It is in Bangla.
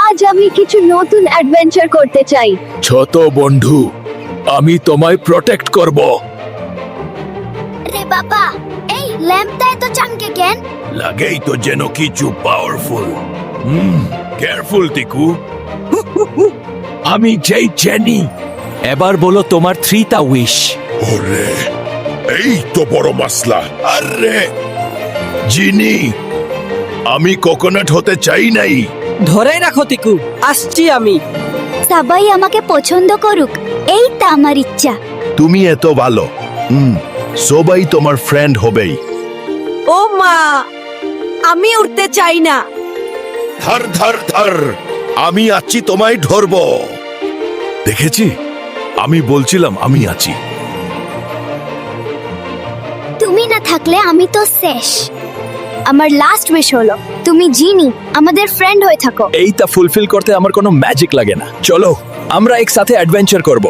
আজ আমি কিছু নতুন অ্যাডভেঞ্চার করতে চাই। ছোট বন্ধু, আমি তোমায় প্রটেক্ট করব। রে বাবা, এই ল্যাম্পটা এত চমকে কেন? লাগেই তো যেন কিছু পাওয়ারফুল। কেয়ারফুল টিকু। আমি যেই জানি। এবার বলো তোমার 3টা উইশ। ওরে, এই তো বড় মাসলা। আরে জিনি, আমি কোকোনাট হতে চাই নাই। ধরে রাখো টিকু, আসছি আমি। সবাই আমাকে পছন্দ করুক, এই তো আমার ইচ্ছা। তুমি এত ভালো, সবাই তোমার ফ্রেন্ড হবেই। ও মা, আমি উঠতে চাই না। ধর ধর ধর, আমি আছি, তোমায় ধরব। দেখেছি, আমি বলছিলাম আমি আছি। তুমি না থাকলে আমি তো শেষ। আমার লাস্ট উইশ হলো তুমি জিনি আমাদের ফ্রেন্ড হয়ে থাকো। এইটা ফুলফিল করতে আমার কোনো ম্যাজিক লাগে না। চলো আমরা একসাথে অ্যাডভেঞ্চার করব।